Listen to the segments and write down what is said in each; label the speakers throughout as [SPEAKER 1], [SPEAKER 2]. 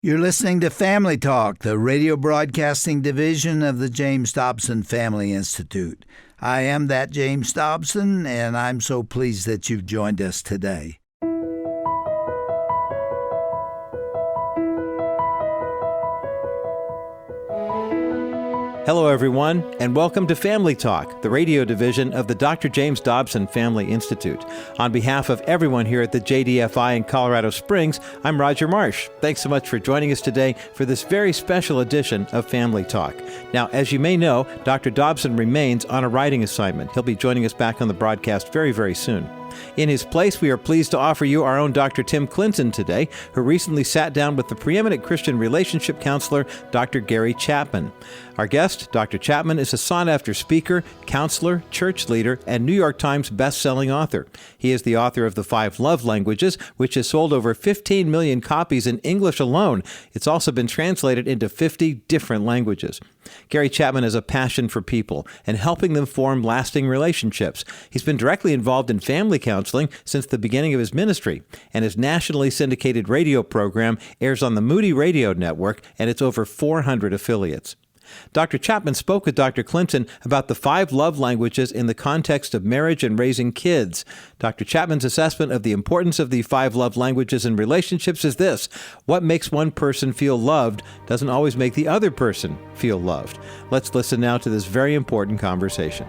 [SPEAKER 1] You're listening to Family Talk, the radio broadcasting division of the James Dobson Family Institute. I am that James Dobson, and I'm so pleased that you've joined us today.
[SPEAKER 2] Hello, everyone, and welcome to Family Talk, the radio division of the Dr. James Dobson Family Institute. On behalf of everyone here at the JDFI in Colorado Springs, I'm Roger Marsh. Thanks so much for joining us today for this very special edition of Family Talk. Now, as you may know, Dr. Dobson remains on a writing assignment. He'll be joining us back on the broadcast very, very soon. In his place, we are pleased to offer you our own Dr. Tim Clinton today, who recently sat down with the preeminent Christian relationship counselor, Dr. Gary Chapman. Our guest, Dr. Chapman, is a sought-after speaker, counselor, church leader, and New York Times best-selling author. He is the author of The 5 Love Languages, which has sold over 15 million copies in English alone. It's also been translated into 50 different languages. Gary Chapman has a passion for people and helping them form lasting relationships. He's been directly involved in family counseling since the beginning of his ministry, and his nationally syndicated radio program airs on the Moody Radio Network and its over 400 affiliates. Dr. Chapman spoke with Dr. Clinton about the 5 love languages in the context of marriage and raising kids. Dr. Chapman's assessment of the importance of the 5 love languages in relationships is this: what makes one person feel loved doesn't always make the other person feel loved. Let's listen now to this very important conversation.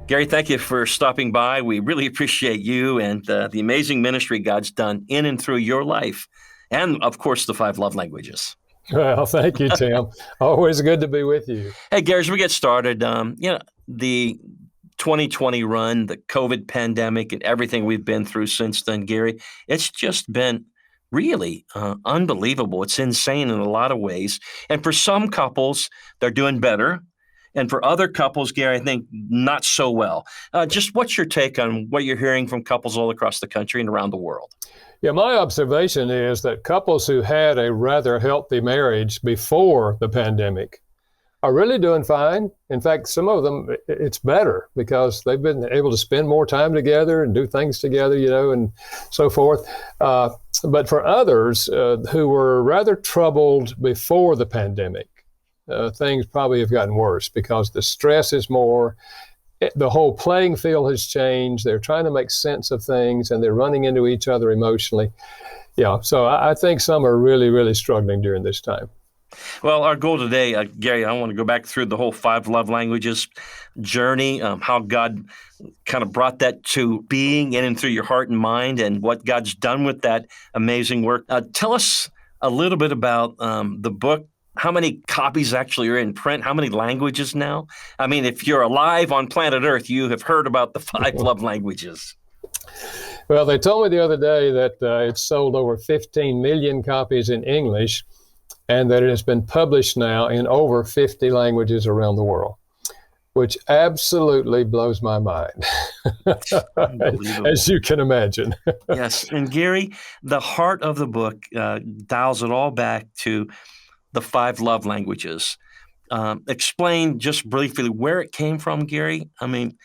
[SPEAKER 3] Gary, thank you for stopping by. We really appreciate you and the amazing ministry God's done in and through your life. And, of course, the 5 love languages.
[SPEAKER 4] Well, thank you, Tim. Always good to be with you.
[SPEAKER 3] Hey, Gary, as we get started, the 2020 run, the COVID pandemic, and everything we've been through since then, Gary, it's just been really unbelievable. It's insane in a lot of ways. And for some couples, they're doing better. And for other couples, Gary, I think not so well. Just what's your take on what you're hearing from couples all across the country and around the world?
[SPEAKER 4] Yeah, my observation is that couples who had a rather healthy marriage before the pandemic are really doing fine. In fact, some of them, it's better because they've been able to spend more time together and do things together, and so forth. But for others who were rather troubled before the pandemic, things probably have gotten worse because the stress is more. The whole playing field has changed. They're trying to make sense of things and they're running into each other emotionally. Yeah, so I think some are really, really struggling during this time.
[SPEAKER 3] Well, our goal today, Gary, I want to go back through the whole 5 love languages journey, how God kind of brought that to being in and through your heart and mind and what God's done with that amazing work. Tell us a little bit about the book. How many copies actually are in print? How many languages now? I mean, if you're alive on planet Earth, you have heard about the 5 love languages.
[SPEAKER 4] Well, they told me the other day that it's sold over 15 million copies in English and that it has been published now in over 50 languages around the world, which absolutely blows my mind, as you can imagine.
[SPEAKER 3] Yes. And Gary, the heart of the book dials it all back to the 5 love languages. Explain just briefly where it came from, Gary. I mean,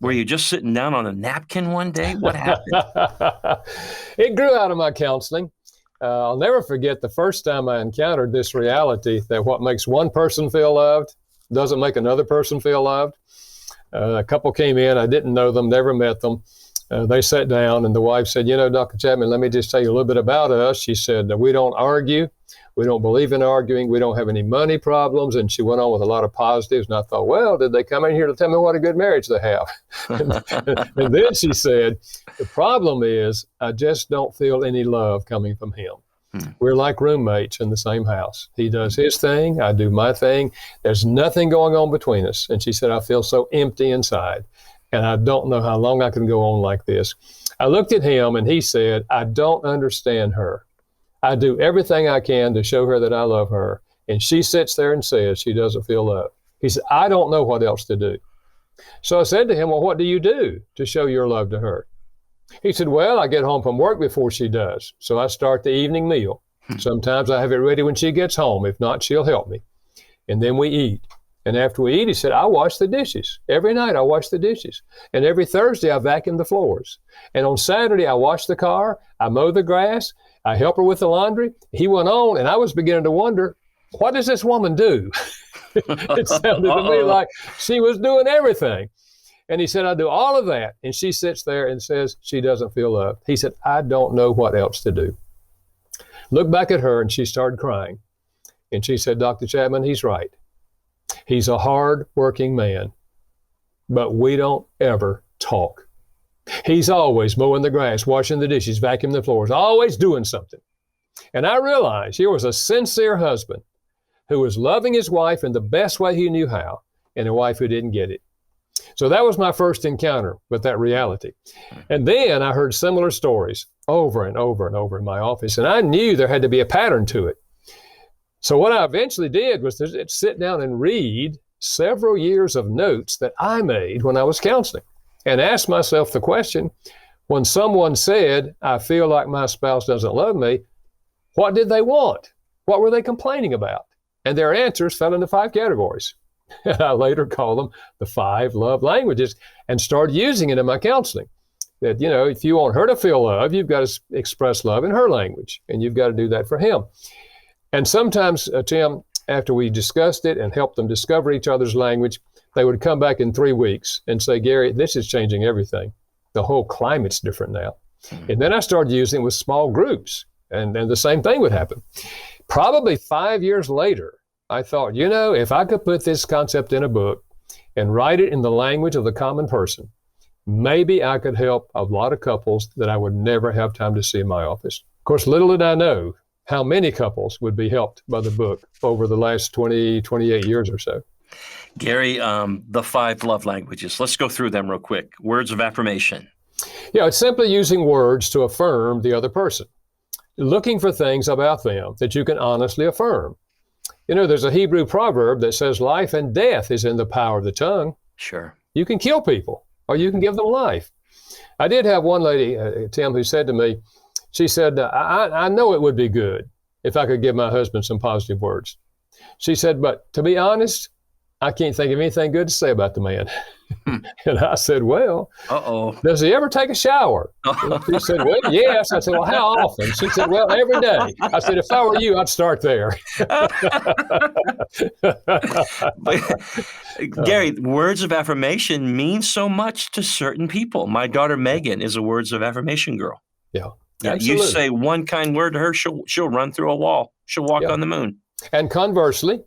[SPEAKER 3] were you just sitting down on a napkin one day? What happened?
[SPEAKER 4] It grew out of my counseling. I'll never forget the first time I encountered this reality that what makes one person feel loved doesn't make another person feel loved. A couple came in. I didn't know them, never met them. They sat down and the wife said, Dr. Chapman, let me just tell you a little bit about us. She said, we don't argue. We don't believe in arguing. We don't have any money problems. And she went on with a lot of positives. And I thought, well, did they come in here to tell me what a good marriage they have? and then she said, the problem is I just don't feel any love coming from him. We're like roommates in the same house. He does his thing. I do my thing. There's nothing going on between us. And she said, I feel so empty inside. And I don't know how long I can go on like this. I looked at him and he said, I don't understand her. I do everything I can to show her that I love her. And she sits there and says she doesn't feel loved. He said, I don't know what else to do. So I said to him, well, what do you do to show your love to her? He said, well, I get home from work before she does. So I start the evening meal. Sometimes I have it ready when she gets home. If not, she'll help me. And then we eat. And after we eat, he said, I wash the dishes. Every night I wash the dishes. And every Thursday I vacuum the floors. And on Saturday I wash the car, I mow the grass, I help her with the laundry. He went on, and I was beginning to wonder, what does this woman do? It sounded to me like she was doing everything. And he said, I do all of that. And she sits there and says she doesn't feel loved. He said, I don't know what else to do. Look back at her, and she started crying. And she said, Dr. Chapman, he's right. He's a hard-working man, but we don't ever talk. He's always mowing the grass, washing the dishes, vacuuming the floors, always doing something. And I realized here was a sincere husband who was loving his wife in the best way he knew how, and a wife who didn't get it. So that was my first encounter with that reality. And then I heard similar stories over and over and over in my office, and I knew there had to be a pattern to it. So what I eventually did was to sit down and read several years of notes that I made when I was counseling and ask myself the question, when someone said, I feel like my spouse doesn't love me, what did they want? What were they complaining about? And their answers fell into 5 categories. And I later called them the 5 love languages and started using it in my counseling. That, you know, if you want her to feel love, you've got to express love in her language, and you've got to do that for him. And sometimes, Tim, after we discussed it and helped them discover each other's language, they would come back in 3 weeks and say, Gary, this is changing everything. The whole climate's different now. And then I started using it with small groups, and the same thing would happen. Probably 5 years later, I thought, you know, if I could put this concept in a book and write it in the language of the common person, maybe I could help a lot of couples that I would never have time to see in my office. Of course, little did I know how many couples would be helped by the book over the last 28 years or so.
[SPEAKER 3] Gary, the 5 love languages. Let's go through them real quick. Words of affirmation.
[SPEAKER 4] Yeah, it's simply using words to affirm the other person. Looking for things about them that you can honestly affirm. You know, there's a Hebrew proverb that says life and death is in the power of the tongue.
[SPEAKER 3] Sure.
[SPEAKER 4] You can kill people, or you can give them life. I did have one lady, Tim, who said to me, she said, I know it would be good if I could give my husband some positive words. She said, but to be honest, I can't think of anything good to say about the man. And I said, well, does he ever take a shower? And she said, well, yes. I said, well, how often? She said, well, every day. I said, if I were you, I'd start there.
[SPEAKER 3] Gary, words of affirmation mean so much to certain people. My daughter, Megan, is a words of affirmation girl.
[SPEAKER 4] Yeah.
[SPEAKER 3] You say one kind word to her, she'll run through a wall. She'll walk on the moon.
[SPEAKER 4] And conversely,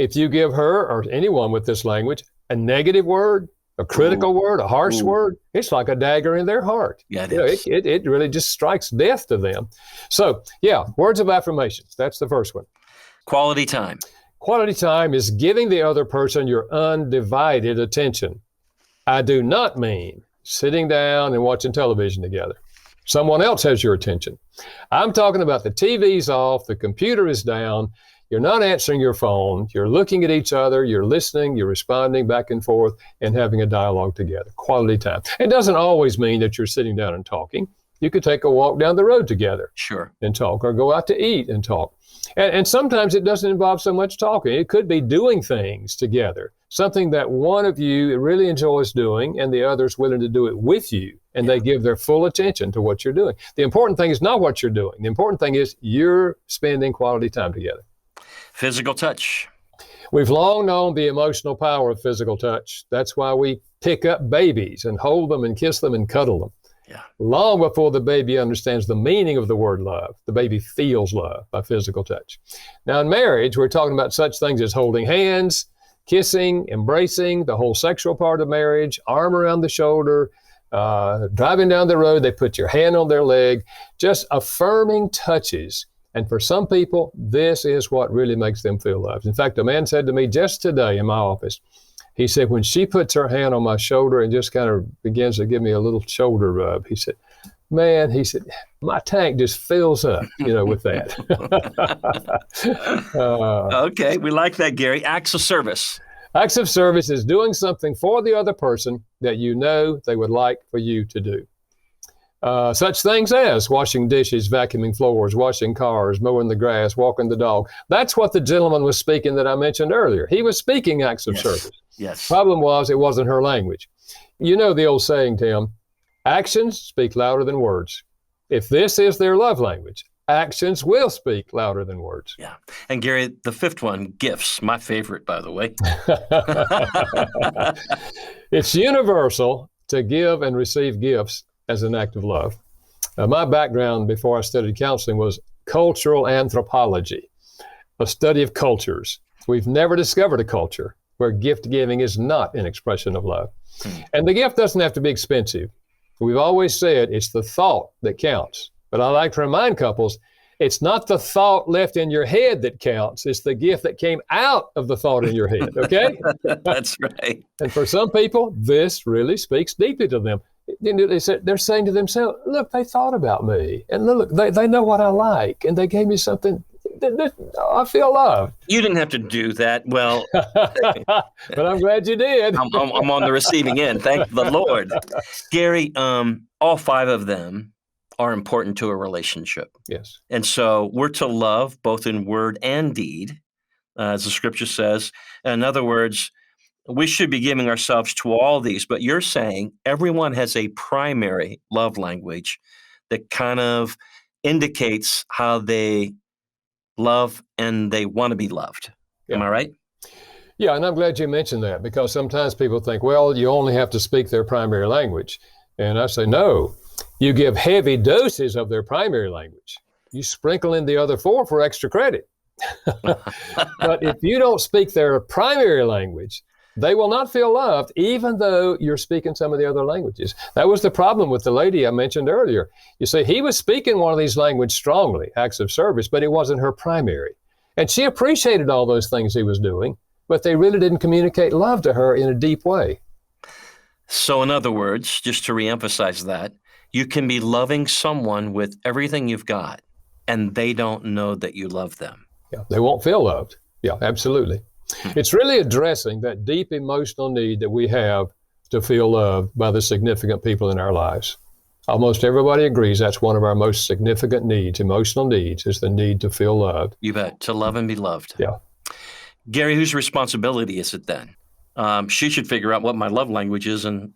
[SPEAKER 4] if you give her or anyone with this language a negative word, a critical word, a harsh word, it's like a dagger in their heart.
[SPEAKER 3] Yeah,
[SPEAKER 4] it really just strikes death to them. So, yeah, words of affirmation. That's the first one.
[SPEAKER 3] Quality time.
[SPEAKER 4] Quality time is giving the other person your undivided attention. I do not mean sitting down and watching television together. Someone else has your attention. I'm talking about the TV's off, the computer is down, you're not answering your phone, you're looking at each other, you're listening, you're responding back and forth, and having a dialogue together. Quality time. It doesn't always mean that you're sitting down and talking. You could take a walk down the road together and talk, or go out to eat and talk. And sometimes it doesn't involve so much talking. It could be doing things together, something that one of you really enjoys doing and the other's willing to do it with you, and they give their full attention to what you're doing. The important thing is not what you're doing. The important thing is you're spending quality time together.
[SPEAKER 3] Physical touch.
[SPEAKER 4] We've long known the emotional power of physical touch. That's why we pick up babies and hold them and kiss them and cuddle them.
[SPEAKER 3] Yeah.
[SPEAKER 4] Long before the baby understands the meaning of the word love, the baby feels love by physical touch. Now in marriage, we're talking about such things as holding hands, kissing, embracing, the whole sexual part of marriage, arm around the shoulder, driving down the road, they put your hand on their leg, just affirming touches. And for some people, this is what really makes them feel loved. In fact, a man said to me just today in my office, he said, when she puts her hand on my shoulder and just kind of begins to give me a little shoulder rub, he said, man, he said, my tank just fills up, with that.
[SPEAKER 3] Okay, we like that, Gary. Acts of service.
[SPEAKER 4] Acts of service is doing something for the other person that you know they would like for you to do. Such things as washing dishes, vacuuming floors, washing cars, mowing the grass, walking the dog. That's what the gentleman was speaking that I mentioned earlier. He was speaking acts of service.
[SPEAKER 3] Yes.
[SPEAKER 4] Problem was, it wasn't her language. You know the old saying, Tim, actions speak louder than words. If this is their love language, actions will speak louder than words.
[SPEAKER 3] Yeah. And Gary, the fifth one, gifts, my favorite, by the way.
[SPEAKER 4] It's universal to give and receive gifts as an act of love. My background before I studied counseling was cultural anthropology, a study of cultures. We've never discovered a culture where gift giving is not an expression of love. And the gift doesn't have to be expensive. We've always said it's the thought that counts. But I like to remind couples, it's not the thought left in your head that counts. It's the gift that came out of the thought in your head, okay?
[SPEAKER 3] That's right.
[SPEAKER 4] And for some people, this really speaks deeply to them. They're saying to themselves, look, they thought about me. And look, they know what I like. And they gave me something. I feel loved.
[SPEAKER 3] You didn't have to do that. Well,
[SPEAKER 4] but I'm glad you did.
[SPEAKER 3] I'm on the receiving end. Thank the Lord. Gary, all five of them are important to a relationship.
[SPEAKER 4] Yes.
[SPEAKER 3] And so we're to love both in word and deed, as the scripture says. In other words, we should be giving ourselves to all these, but you're saying everyone has a primary love language that kind of indicates how they love and they want to be loved.
[SPEAKER 4] Yeah.
[SPEAKER 3] Am I right?
[SPEAKER 4] Yeah, and I'm glad you mentioned that, because sometimes people think, well, you only have to speak their primary language. And I say, no, you give heavy doses of their primary language. You sprinkle in the other four for extra credit. But if you don't speak their primary language, they will not feel loved, even though you're speaking some of the other languages. That was the problem with the lady I mentioned earlier. You see, he was speaking one of these languages strongly, acts of service, but it wasn't her primary. And she appreciated all those things he was doing, but they really didn't communicate love to her in a deep way.
[SPEAKER 3] So in other words, just to reemphasize that, you can be loving someone with everything you've got, and they don't know that you love them.
[SPEAKER 4] Yeah, they won't feel loved. Yeah, absolutely. It's really addressing that deep emotional need that we have to feel loved by the significant people in our lives. Almost everybody agrees that's one of our most significant needs, emotional needs, is the need to feel loved.
[SPEAKER 3] You bet, to love and be loved.
[SPEAKER 4] Yeah.
[SPEAKER 3] Gary, whose responsibility is it then? She should figure out what my love language is and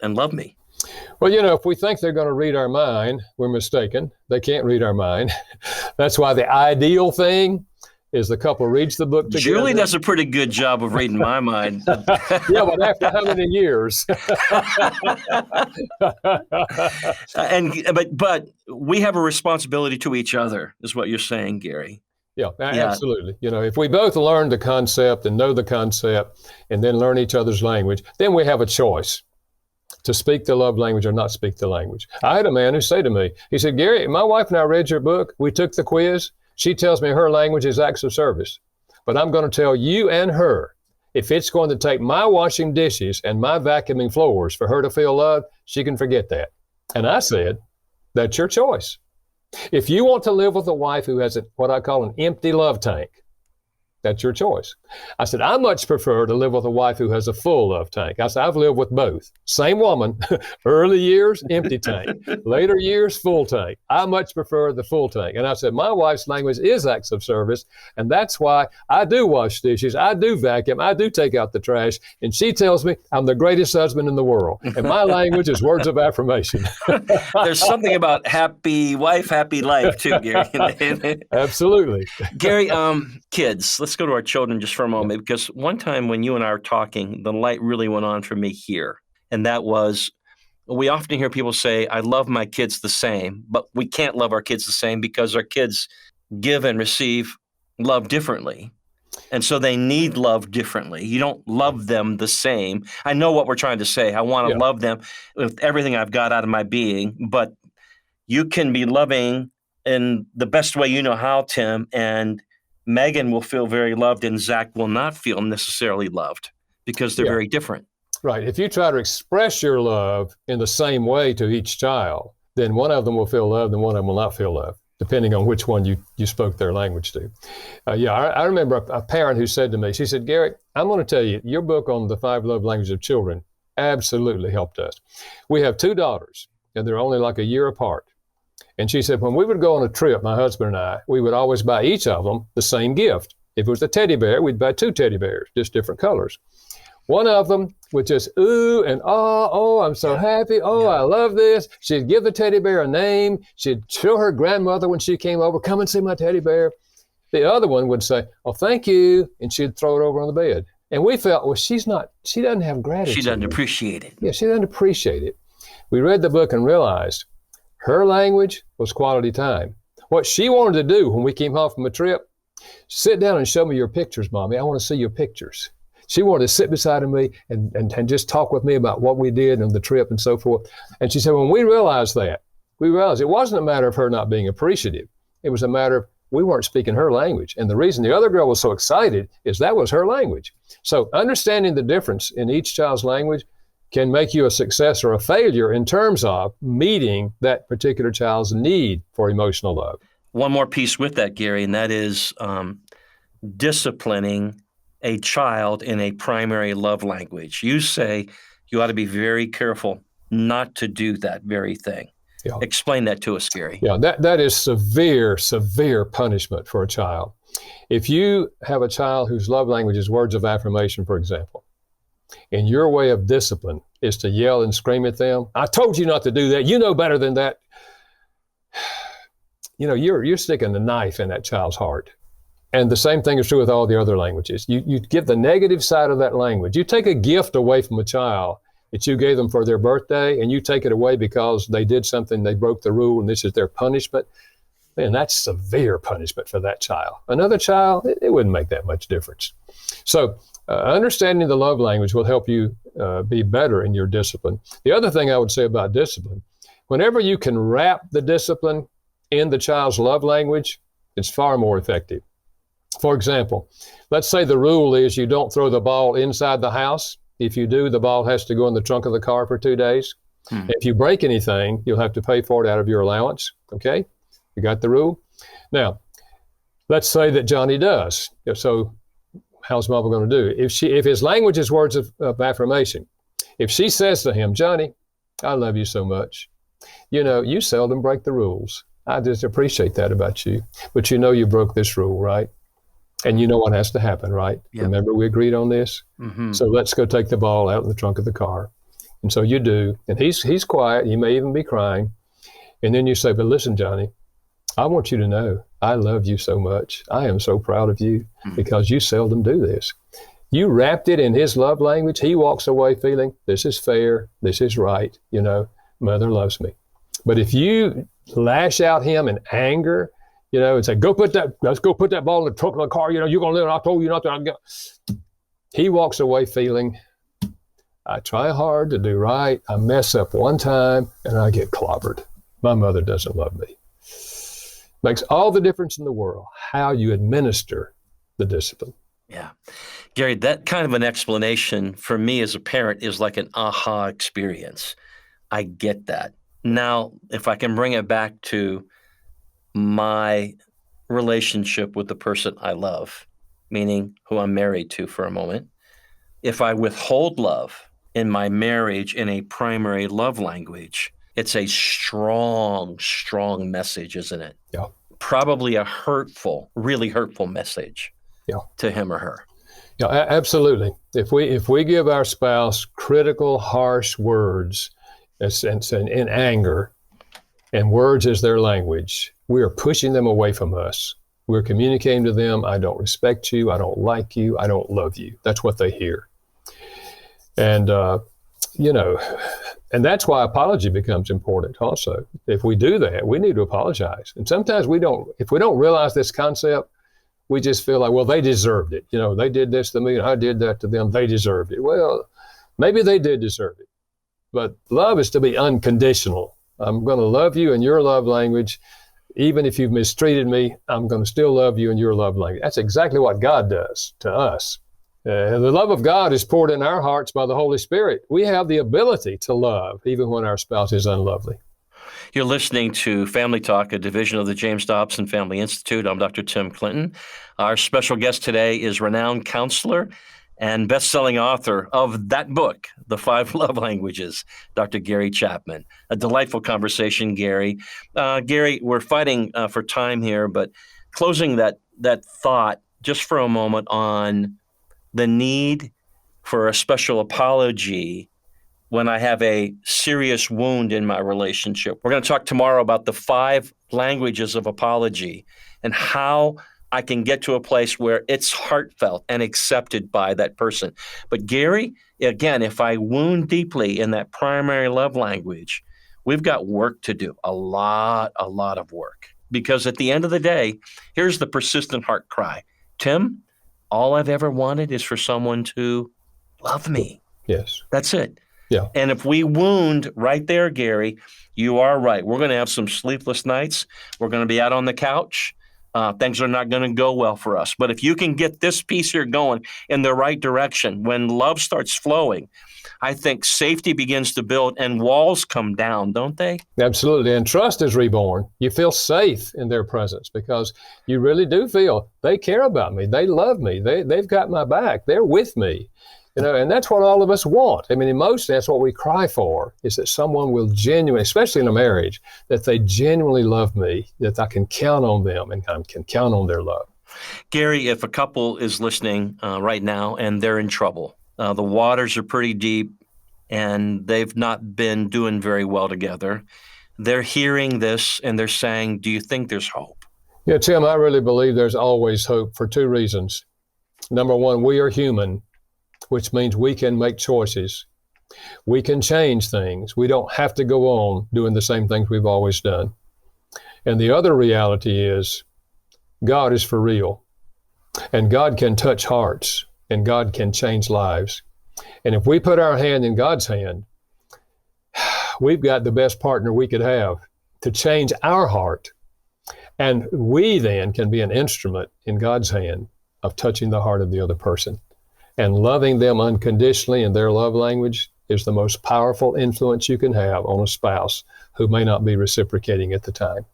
[SPEAKER 3] love me.
[SPEAKER 4] Well, if we think they're going to read our mind, we're mistaken. They can't read our mind. That's why the ideal thing is the couple reads the book together.
[SPEAKER 3] Julie does a pretty good job of reading my mind.
[SPEAKER 4] Yeah, but after how many years?
[SPEAKER 3] But we have a responsibility to each other, is what you're saying, Gary.
[SPEAKER 4] Yeah, absolutely. If we both learn the concept and know the concept and then learn each other's language, then we have a choice to speak the love language or not speak the language. I had a man who said to me, he said, Gary, my wife and I read your book. We took the quiz. She tells me her language is acts of service. But I'm going to tell you and her, if it's going to take my washing dishes and my vacuuming floors for her to feel loved, she can forget that. And I said, that's your choice. If you want to live with a wife who has what I call an empty love tank, that's your choice. I said, I much prefer to live with a wife who has a full love tank. I said, I've lived with both. Same woman, early years, empty tank. Later years, full tank. I much prefer the full tank. And I said, my wife's language is acts of service. And that's why I do wash dishes. I do vacuum. I do take out the trash. And she tells me I'm the greatest husband in the world. And my language is words of affirmation.
[SPEAKER 3] There's something about happy wife, happy life too, Gary.
[SPEAKER 4] Absolutely.
[SPEAKER 3] Gary, kids, let's go to our children just for a moment, because one time when you and I were talking, the light really went on for me here. And that was, we often hear people say, I love my kids the same, but we can't love our kids the same because our kids give and receive love differently. And so they need love differently. You don't love them the same. I know what we're trying to say. I want to love them with everything I've got out of my being, but you can be loving in the best way you know how, Tim, and Megan will feel very loved and Zach will not feel necessarily loved because they're very different.
[SPEAKER 4] Right. If you try to express your love in the same way to each child, then one of them will feel loved and one of them will not feel loved, depending on which one you spoke their language to. I remember a parent who said to me, she said, Gary, I'm going to tell you, your book on the 5 love languages of children absolutely helped us. We have 2 daughters. and they're only like a year apart. And she said, when we would go on a trip, my husband and I, we would always buy each of them the same gift. If it was a teddy bear, we'd buy 2 teddy bears, just different colors. One of them would just ooh and oh, I'm so happy. Oh, I love this. She'd give the teddy bear a name. She'd show her grandmother when she came over, come and see my teddy bear. The other one would say, oh, thank you. And she'd throw it over on the bed. And we felt, well, she doesn't have gratitude.
[SPEAKER 3] She doesn't appreciate it.
[SPEAKER 4] Yeah, she doesn't appreciate it. We read the book and realized her language was quality time. What she wanted to do when we came home from a trip, sit down and show me your pictures, Mommy. I want to see your pictures. She wanted to sit beside me and just talk with me about what we did on the trip and so forth. And she said, when we realized that, we realized it wasn't a matter of her not being appreciative. It was a matter of we weren't speaking her language. And the reason the other girl was so excited is that was her language. So understanding the difference in each child's language can make you a success or a failure in terms of meeting that particular child's need for emotional love.
[SPEAKER 3] One more piece with that, Gary, and that is disciplining a child in a primary love language. You say you ought to be very careful not to do that very thing.
[SPEAKER 4] Yeah.
[SPEAKER 3] Explain that to us, Gary.
[SPEAKER 4] Yeah, that is severe punishment for a child. If you have a child whose love language is words of affirmation, for example, and your way of discipline is to yell and scream at them, I told you not to do that. You know better than that. You know, you're sticking a knife in that child's heart. And the same thing is true with all the other languages. You give the negative side of that language. You take a gift away from a child that you gave them for their birthday, and you take it away because they did something, they broke the rule, and this is their punishment. Man, that's severe punishment for that child. Another child, it wouldn't make that much difference. So understanding the love language will help you be better in your discipline. The other thing I would say about discipline, whenever you can wrap the discipline in the child's love language, it's far more effective. For example, let's say the rule is you don't throw the ball inside the house. If you do, the ball has to go in the trunk of the car for 2 days. If you break anything, you'll have to pay for it out of your allowance. Okay? You got the rule? Now, let's say that Johnny does. So how's Mama going to do? If his language is words of affirmation, if she says to him, Johnny, I love you so much. You know, you seldom break the rules. I just appreciate that about you. But you know you broke this rule, right? And you know what has to happen, right? Yep. Remember we agreed on this? Mm-hmm. So let's go take the ball out in the trunk of the car. And so you do. And he's quiet. He may even be crying. And then you say, but listen, Johnny, I want you to know I love you so much. I am so proud of you because you seldom do this. You wrapped it in his love language. He walks away feeling this is fair. This is right. You know, Mother loves me. But if you lash out him in anger, you know, and say, let's go put that ball in the trunk of the car. You know, you're going to live. I told you not to. He walks away feeling, I try hard to do right. I mess up one time and I get clobbered. My mother doesn't love me. Makes all the difference in the world how you administer the discipline.
[SPEAKER 3] Yeah. Gary, that kind of an explanation for me as a parent is like an aha experience. I get that. Now, if I can bring it back to my relationship with the person I love, meaning who I'm married to for a moment, if I withhold love in my marriage in a primary love language, it's a strong, strong message, isn't it?
[SPEAKER 4] Yeah.
[SPEAKER 3] Probably a hurtful, really hurtful message to him or her.
[SPEAKER 4] Yeah, absolutely. If we give our spouse critical, harsh words in anger, and words is their language, we are pushing them away from us. We're communicating to them, I don't respect you, I don't like you, I don't love you. That's what they hear. And, you know, and that's why apology becomes important also. If we do that, we need to apologize. And sometimes if we don't realize this concept, we just feel like, well, they deserved it. You know, they did this to me and I did that to them. They deserved it. Well, maybe they did deserve it. But love is to be unconditional. I'm going to love you in your love language. Even if you've mistreated me, I'm going to still love you in your love language. That's exactly what God does to us. The love of God is poured in our hearts by the Holy Spirit. We have the ability to love even when our spouse is unlovely.
[SPEAKER 3] You're listening to Family Talk, a division of the James Dobson Family Institute. I'm Dr. Tim Clinton. Our special guest today is renowned counselor and best-selling author of that book, The 5 Love Languages, Dr. Gary Chapman. A delightful conversation, Gary. Gary, we're fighting for time here, but closing that thought just for a moment on the need for a special apology when I have a serious wound in my relationship. We're going to talk tomorrow about the 5 languages of apology and how I can get to a place where it's heartfelt and accepted by that person. But Gary, again, if I wound deeply in that primary love language, we've got work to do, a lot of work. Because at the end of the day, here's the persistent heart cry. Tim, all I've ever wanted is for someone to love me.
[SPEAKER 4] Yes.
[SPEAKER 3] That's it.
[SPEAKER 4] Yeah.
[SPEAKER 3] And if we wound right there, Gary, you are right. We're going to have some sleepless nights. We're going to be out on the couch. Things are not going to go well for us. But if you can get this piece here going in the right direction, when love starts flowing, I think safety begins to build and walls come down, don't they?
[SPEAKER 4] Absolutely. And trust is reborn. You feel safe in their presence because you really do feel they care about me. They love me. They've got my back. They're with me. And that's what all of us want. I mean, emotionally, that's what we cry for, is that someone will genuinely, especially in a marriage, that they genuinely love me, that I can count on them and I can count on their love.
[SPEAKER 3] Gary, if a couple is listening right now and they're in trouble, the waters are pretty deep and they've not been doing very well together, they're hearing this and they're saying, do you think there's hope?
[SPEAKER 4] Yeah, Tim, I really believe there's always hope for 2 reasons. Number one, we are human, which means we can make choices. We can change things. We don't have to go on doing the same things we've always done. And the other reality is God is for real. And God can touch hearts. And God can change lives. And if we put our hand in God's hand, we've got the best partner we could have to change our heart. And we then can be an instrument in God's hand of touching the heart of the other person. And loving them unconditionally in their love language is the most powerful influence you can have on a spouse who may not be reciprocating at the time.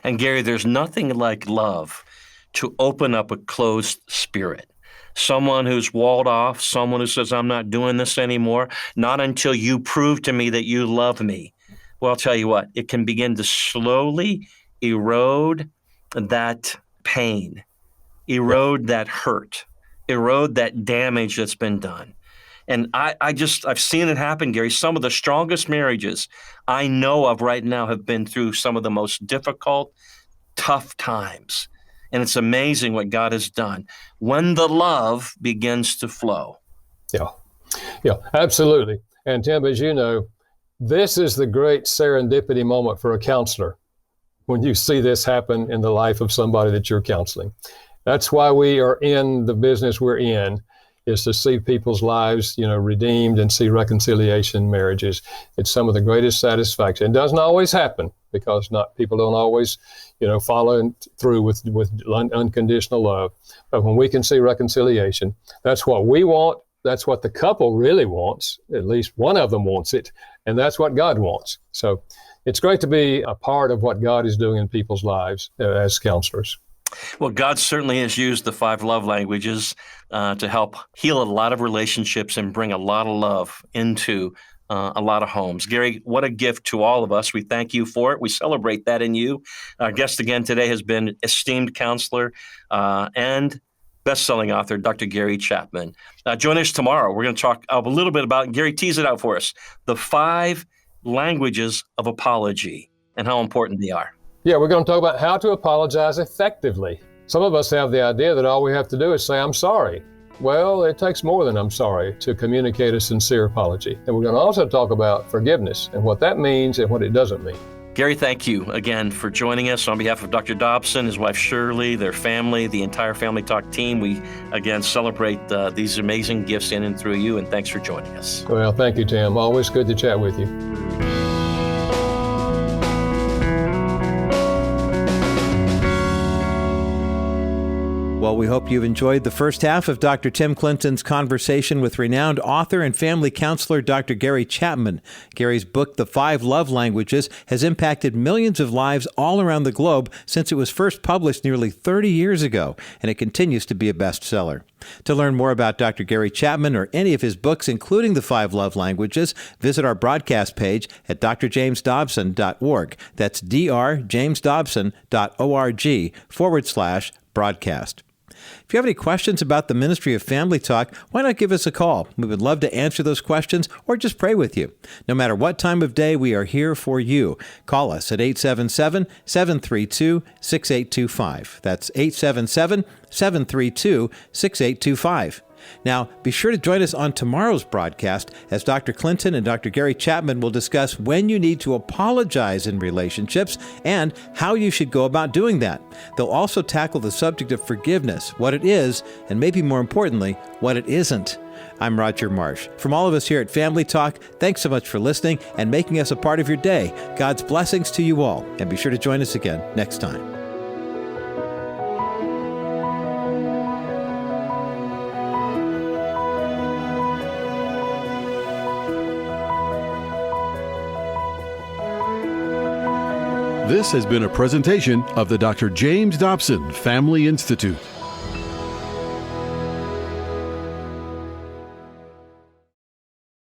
[SPEAKER 3] And Gary, there's nothing like love to open up a closed spirit. Someone who's walled off, someone who says, I'm not doing this anymore, not until you prove to me that you love me. Well, I'll tell you what, it can begin to slowly erode that pain, erode that hurt, erode that damage that's been done. And I've seen it happen, Gary. Some of the strongest marriages I know of right now have been through some of the most difficult, tough times. And it's amazing what God has done when the love begins to flow.
[SPEAKER 4] Yeah, absolutely. And Tim, as you know, this is the great serendipity moment for a counselor when you see this happen in the life of somebody that you're counseling. That's why we are in the business we're in, is to see people's lives, redeemed and see reconciliation in marriages. It's some of the greatest satisfaction. It doesn't always happen because people don't always, follow through with unconditional love. But when we can see reconciliation, that's what we want. That's what the couple really wants. At least one of them wants it. And that's what God wants. So it's great to be a part of what God is doing in people's lives as counselors.
[SPEAKER 3] Well, God certainly has used the 5 love languages to help heal a lot of relationships and bring a lot of love into a lot of homes. Gary, what a gift to all of us. We thank you for it. We celebrate that in you. Our guest again today has been esteemed counselor and best-selling author, Dr. Gary Chapman. Join us tomorrow. We're going to talk a little bit about, Gary, tease it out for us, the 5 languages of apology and how important they are.
[SPEAKER 4] Yeah, we're going to talk about how to apologize effectively. Some of us have the idea that all we have to do is say, I'm sorry. Well, it takes more than I'm sorry to communicate a sincere apology. And we're going to also talk about forgiveness and what that means and what it doesn't mean.
[SPEAKER 3] Gary, thank you again for joining us. On behalf of Dr. Dobson, his wife Shirley, their family, the entire Family Talk team, we again celebrate these amazing gifts in and through you, and thanks for joining us.
[SPEAKER 4] Well, thank you, Tim. Always good to chat with you.
[SPEAKER 2] Well, we hope you've enjoyed the first half of Dr. Tim Clinton's conversation with renowned author and family counselor Dr. Gary Chapman. Gary's book, The 5 Love Languages, has impacted millions of lives all around the globe since it was first published nearly 30 years ago, and it continues to be a bestseller. To learn more about Dr. Gary Chapman or any of his books, including The 5 Love Languages, visit our broadcast page at drjamesdobson.org. That's drjamesdobson.org/broadcast. If you have any questions about the ministry of Family Talk, why not give us a call? We would love to answer those questions or just pray with you. No matter what time of day, we are here for you. Call us at 877-732-6825. That's 877-732-6825. Now, be sure to join us on tomorrow's broadcast as Dr. Clinton and Dr. Gary Chapman will discuss when you need to apologize in relationships and how you should go about doing that. They'll also tackle the subject of forgiveness, what it is, and maybe more importantly, what it isn't. I'm Roger Marsh. From all of us here at Family Talk, thanks so much for listening and making us a part of your day. God's blessings to you all, and be sure to join us again next time.
[SPEAKER 5] This has been a presentation of the Dr. James Dobson Family Institute.